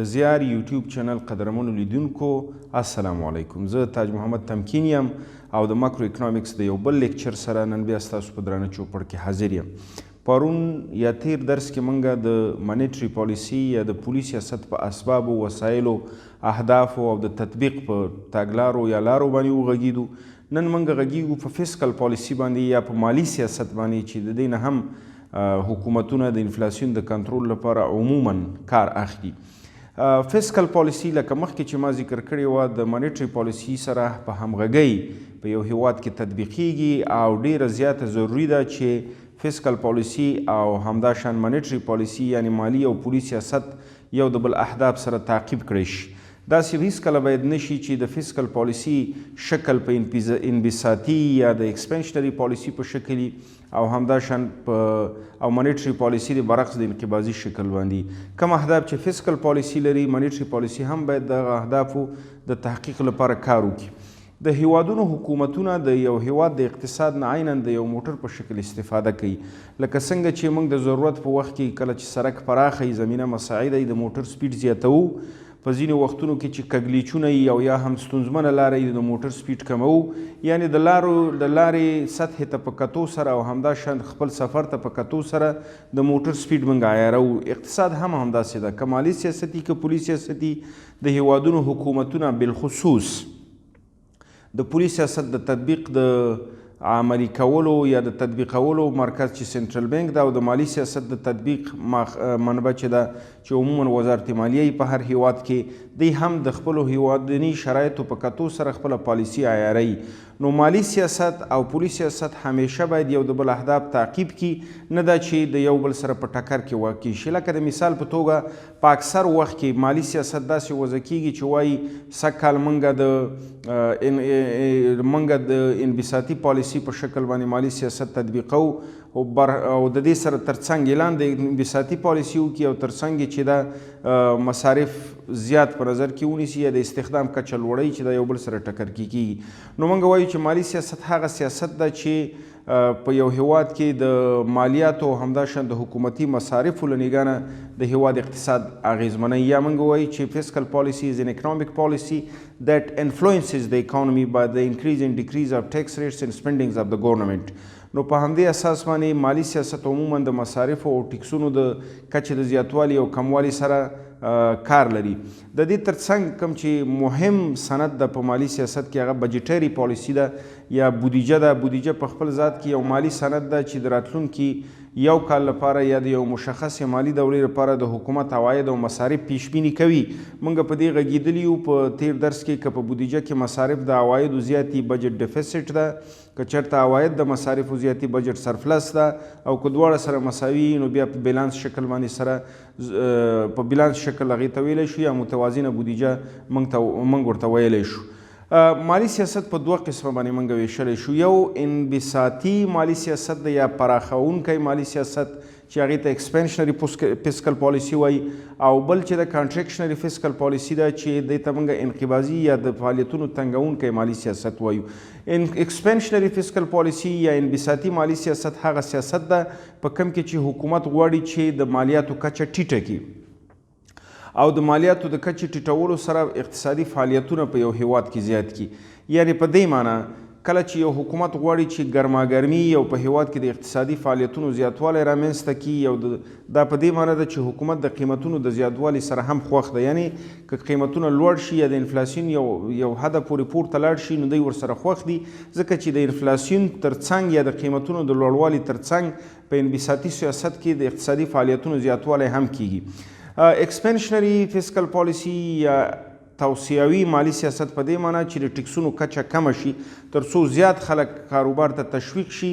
د زیار یوټیوب چینل قدرمنو لیدونکو السلام علیکم. زه تاج محمد تمکین یم او د ماکرو اکنامکس د یو بل لیکچر سره نن بیا ستاسو په درانه چوپړ کې حاضر یم. پرون یا تیر درس کې موږ د مانیټري پالیسي یا د پولي سیاست په اسبابو، وسایلو، اهدافو او د تطبیق په تګلارو یا لارو باندې وغږیدو. نن موږ غږیږو په فسکل پالیسي باندې یا په مالی سیاست باندې چې د دې نه هم حکومتونه د انفلاسیون د کنټرول لپاره عموما کار اخلي. فسکل پالیسي لکه مخکې چې ما ذکر کړې وه د مانیټري پالیسي سره په همغږۍ په یو هیواد کې تطبیقیږي او ډیره زیاته ضروري ده چې فسکل پالیسي او همداشان مانیټري پالیسي یعنی مالی او پولي سیاست یو د بل اهداف سره تعقیب کړی شي. داسې هیڅکله باید نشي چې د فسکل پالیسي شکل په انبساطي یا د ایکسپنشنري پالیسي په شکل او همداشان او مانیټري پالیسي د برعکس د انقباضي شکل باندې. کوم اهداف چې فسکل پالیسي لري مانیټري پالیسي هم باید د اهدافو د تحقیق لپاره کار وکړي. د هیوادونو حکومتونه د یو هیواد د اقتصاد نه عیناً د یو موټر په شکل استفاده کوي. لکه څنګه چې موږ د ضرورت په وخت کې کله چې سړک پراخه زمینه مساعده د موټر سپیډ زیاتوو، په ځینو وختونو کې چې کږلیچونه او یا هم ستونزمنه لاره د موټر سپیډ کموو، یعنی د لارې سطحې ته په کتو سره او همداشان خپل سفر ته په کتو سره د موټر سپیډ موږ عیارو. اقتصاد هم همداسې ده، که مالي سیاستي که پولي سیاستي. د هیوادونو حکومتونه بالخصوص د پولي سیاست د تطبیق د عملي کولو یا د تطبیقولو مرکز چې سنټرل بانک ده او د مالی سیاست د تطبیق منبع چې ده چې عموما وزارت مالیه په هر هیواد کې دی هم د خپلو هیوادني شرایطو په کتو سره خپله پالیسي عیاروي. نو مالی سیاست او پولي سیاست همیشه باید یو د بل اهداف تعقیب کړي، نه ده چې د یو بل سره په ټکر کې واقع شي. لکه د مثال په توګه په اکثر وخت کې مالی سیاست داسې وضع کیږي چې وایي سږ کال موږ د انبساطي پالیسي په شکل باندې مالی سیاست تطبیقو او د دې سره ترڅنګ اعلان د انبساطي پالیسي وکړي او ترڅنګ چې دا مصارف زیات په نظر کې ونیسي یا د استخدام کچه لوړوي چې دا یو بل سره ټکر کیږي. نو موږ وایو چې مالی سیاست هغه سیاست ده چې په یو هیواد کې د مالیاتو او همداشان د حکومتي مصارفو له نګاه د هیواد اقتصاد اغیزمنوي. یا موږ وایو چې فسکل پالیسي از an economic policy that influences the economy by the increase and decrease of tax rates and spendings of the government. نو په همدې اساس باندې مالی سیاست عموما د مصارفو او ټکسونو د کچې د زیاتوالي او کموالي سره کار لري. د دې ترڅنګ کوم چې مهم سند ده په مالی سیاست کې هغه بجټري پالیسي ده یا بودیجه ده. بودیجه په خپل ذات کې یو مالی سند ده چې د راتلونکي یو کال لپاره یا د یو مشخص مالی دورې لپاره د حکومت عواید او مصارف پیشبیني کوي. موږ په دې غږیدلي یو په تیر درس کې که په بودیجه کې مصارف د عوایدو زیاتي بجټ ډیفیسټ ده، که چېرته عواید د مصارفو زیاتي بجټ سرفلس ده، او که دواړه سره مساوي نو بیا په بیلانس شکل باندې سره په بیلانس شکل هغې ته ویلی شو یا متوازنه بودیجه موږ ورته ویلی شو. مالی سیاست په دوه قسمه باندې موږ ویشلی شو. یو انبساطي مالی سیاست دی یا پراخونکی مالی سیاست چې هغې ته ایکسپنشنري فسکل پالیسي وایي، او بل چې د کانټریکشنري فسکل پالیسي ده چې دې ته موږ انقباضي یا د فعالیتونو تنګونکی مالی سیاست وایو. ایکسپنشنري فسکل پالیسي یا انبساطي مالی سیاست هغه سیاست ده په کوم کې چې حکومت غواړي چې د مالیاتو کچه ټیټه کړي او د مالیاتو د کچې ټیټولو سره اقتصادي فعالیتونه په یو هیواد کې زیات کړي. یعنې په دې معنی کله چې یو حکومت غواړي چې ګرماګرمي یو په هیواد کې د اقتصادي فعالیتونو زیاتوالی رامنځته کړي، او دا په دې معنی ده چې حکومت د قیمتونو د زیاتوالي سره هم خوښ ده. یعنې که قیمتونه لوړ شي یا د انفلاسیون یو حده پورې پورته لاړ شي نو دوی ورسره خوښ دي، ځکه چې د انفلاسیون ترڅنګ یا د قیمتونو د لوړوالي ترڅنګ په انبساطي سیاست کې د اقتصادي فعالیتونو زیاتوالی هم کیږي. ایکسپنشنري فسکل پالیسي یا توسعوي مالی سیاست په دې معنی چې د ټکسونو کچه کمه شي تر څو زیات خلک کاروبار ته تشویق شي.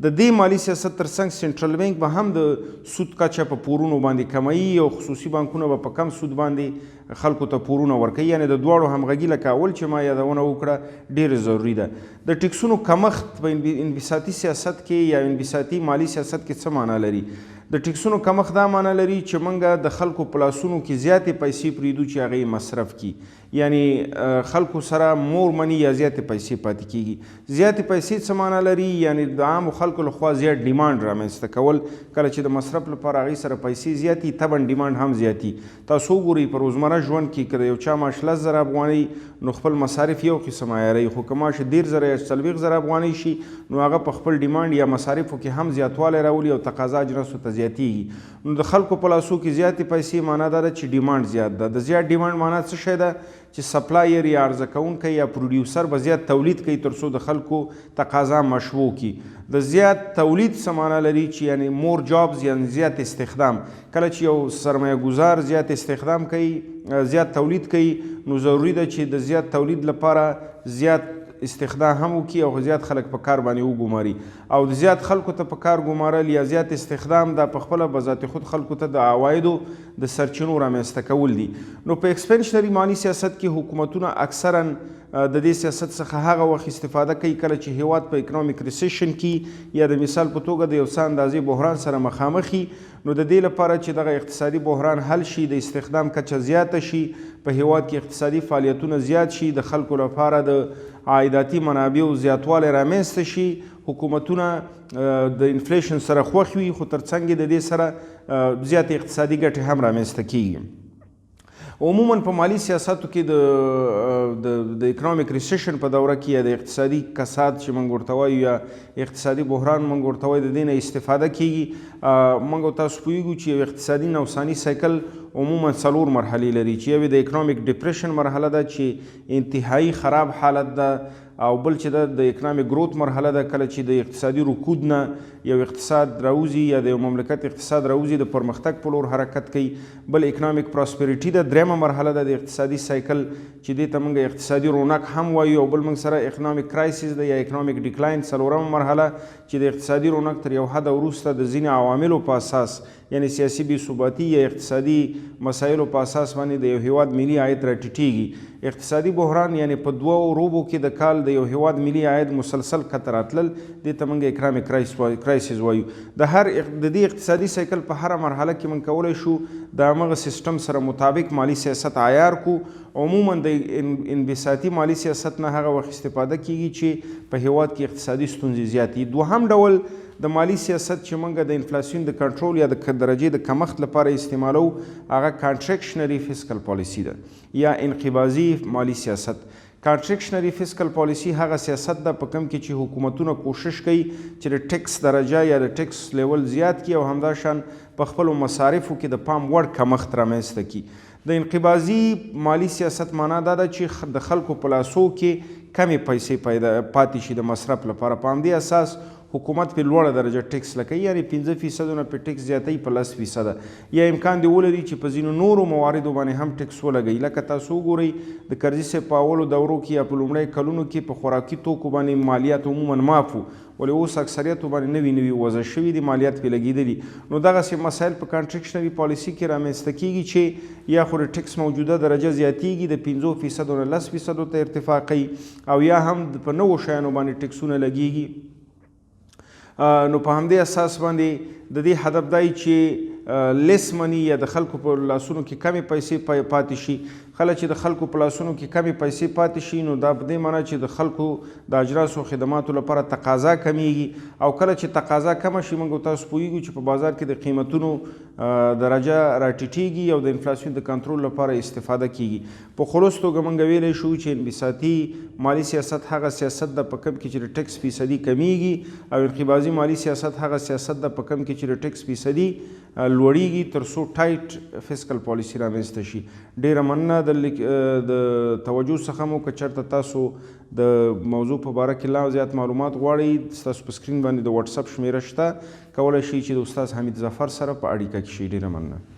د دې مالی سیاست ترڅنګ سنټرل بانک به هم د سود کچه په پورونو باندې کموي او خصوصي بانکونه به په کم سود باندې خلکو ته پورونه ورکوي. یعنې د دواړو همغږي لکه اول چې ما یادونه وکړه ډېرې ضروري ده. د ټکسونو کمښت په انبساطي سیاست کې یا انبساطي مالی سیاست کې څه معنا لري؟ د ټکسونو کمښت دا معنا لري چې موږ د خلکو په لاسونو کې زیاتې پیسې پرېږدو چې هغې مصرف کړي. یعنې خلکو سره مور مني یا زیاتې پیسې پاتې کېږي. زیاتې پیسې څه معنا لري؟ یعنې د عامو خلکو لخوا زیات ډیمانډ رامنځته کول. کله چې د مصرف لپاره هغې سره پیسې زیاتي طبعا ډیمانډ هم زیاتي. تاسو وګورئ په روزمره روزانه ژوند کې که د یو چا معاش 10,000 افغانۍ نو خپل مصارف یو قسم عیاروي، خو که معاش 13,000 یا 40,000 افغانۍ شي نو هغه په خپل ډیمانډ یا مصارفو کې هم زیاتوالی راولي او تقاضا اجناسو ته زیاتیږي. نو د خلکو په لاسو کې زیاتې پیسې معنا دا ده چې ډیمانډ زیات ده. د زیات ډیمانډ معنا څه شی ده؟ چې سپلایر یا عرضه کوونکی یا پروډیوسر به زیات تولید کوي تر څو د خلکو تقاضا مشبوع کړي. د زیات تولید څه معنا لري؟ چې یعنی مور جابز یعنی زیات استخدام. کله چې یو سرمایه ګزار زیات استخدام کوي، زیات تولید کوي، نو ضروري ده چې د زیات تولید لپاره زیات استخدام هم وکړي او زیات خلک په کار باندې وګماري. او د زیات خلکو ته په کار ګمارل یا زیات استخدام دا په خپله بذات خود خلکو ته د عوایدو د سرچینو رامنځته کول دي. نو په ایکسپنشنري مالي سیاست کې حکومتونه اکثرا د دې سیاست څخه هغه وخت استفاده کوي کله چې هیواد په اکنامیک ریسیشن کې یا د مثال په توګه د یو څه اندازې بحران سره مخامخ وي. نو د دې لپاره چې دغه اقتصادي بحران حل شي، د استخدام کچه زیاته شي، په هیواد کې اقتصادي فعالیتونه زیات شي، د خلکو لپاره د عایداتي منابعو زیاتوالی رامنځته شي، حکومتونه د انفلیشن سره خوښ وي، خو ترڅنګ د دې سره زیات اقتصادي ګټې هم رامنځته کیږي. عموما په مالی سیاستو کې د اکنامیک ریسیشن په دوره کې یا د اقتصادي کساد چې موږ ورته وایو یا اقتصادي بحران موږ ورته وایو، د دې نه استفاده کیږي. موږ او تاسو پوهیږو چې یو اقتصادي نوساني سایکل عموما 4 مرحلې لري، چې یو د اکنامیک ډپریشن مرحله ده چې انتهایی خراب حالت ده، او بل چې د اکنامیک گروت مرحله ده کله چې د اقتصادي رکود نه یو اقتصاد راوځي یا د یو مملکت اقتصاد راوځي د پرمختګ په لور حرکت کوي. بل اکنامیک پراسپریټي ده، درېمه مرحله ده د اقتصادي سایکل چې دې ته موږ اقتصادي رونق هم وایو، او بل موږ سره اکنامیک کرایسیس ده یا اکنامیک ډیکلاین 4مه مرحله چې د اقتصادي رونق تر یو حده وروسته د ځینې عواملو په اساس یعنی سیاسي بې ثباتي یا اقتصادي مسایلو په اساس باندې د یو هیواد ملي عاید راټیټیږي. اقتصادي بحران یعنی په 2 روبو کې د کال د یو هیواد ملي عاید مسلسل کته راتلل، دې ته موږ اکنامیک کرایسیس وایو. د دې اقتصادي سایکل په هره مرحله کې موږ کولی شو د همغه سیستم سره مطابق مالی سیاست عیار کو. عموما د انبساطي مالی سیاست نه هغه وخت استفاده کیږي چې په هیواد کې اقتصادي ستونزې زیاتې. دوهم ډول د مالی سیاست چې موږ د انفلاسیون د کنټرول یا د درجې د کمښت لپاره استعمالو هغه کانټریکشنري فیسکل پالیسي ده یا انقباضي مالی سیاست. کانټریکشنري فیسکل پالیسي هغه سیاست ده په کوم کې چې حکومتونه کوشش کوي چې د ټیکس درجه یا د ټیکس لیول زیات کړي او همداشان په خپلو مصارفو کې د پام وړ کمښت رامنځته کړي. د انقباضي مالی سیاست معنا دا ده چې د خلکو په لاسو کې کمې پیسې پاتې شي د مصرف لپاره، په همدې اساس حکومت په لوړه درجه ټیکس لګوي، یعنی 5% نه په ټیکس زیاتوي په 10%، یا امکان دی ولري چې په ځینو نورو مواردو باندې هم ټیکس ولګوي. لکه تاسو وګورئ د کرزي صاحب په اولو دورو کې یا په لومړیو کلونو کې په خوراکي توکو باندې مالیات عموما معاف وو، ولې اوس اکثریتو باندې نوي وضع شوي دي مالیات پرې لګېدلي. نو دغسې مسایل په کانټریکشنري پالیسي کې رامنځته کېږي چې یا خو د ټیکس موجوده درجه زیاتېږي د 5% نه 10% ته ارتفاع کوي، او یا هم په نوو شیانو باندې ټیکسونه لګېږي. نو په همدې اساس باندې د دې هدف دی چې لیس منی یا د خلکو په لاسونو کې کمې پیسې پاتې شي. کله چې د خلکو په لاسونو کې کمې پیسې پاتې شي نو دا په دې معنی چې د خلکو د اجناسو او خدماتو لپاره تقاضا کمیږي، او کله چې تقاضا کمه شي موږ تاسو پوهیږو چې په بازار کې د قیمتونو درجه راټیټیږي او د انفلاسیون د کنټرول لپاره استفاده کیږي. په خلاص توګه موږ ویلی شو چې انبساطي مالی سیاست هغه سیاست ده په کوم کې چې د ټیکس فیصدي کمیږي، او انقباضي مالی سیاست هغه سیاست ده په کوم کې چې د ټیکس فیصدي لوړیږي تر څو ټایټ فیسکل پالیسي رامنځته شي. ډیره مننه د توجه څخه مو. که چېرته تاسو د موضوع په باره کې لا زیات معلومات غواړئ، ستاسو په سکرین باندې د واتساپ شمیره شته، کولی شئ چې د استاد حمید ظفر سره په اړیکه کې شئ. ډیره مننه.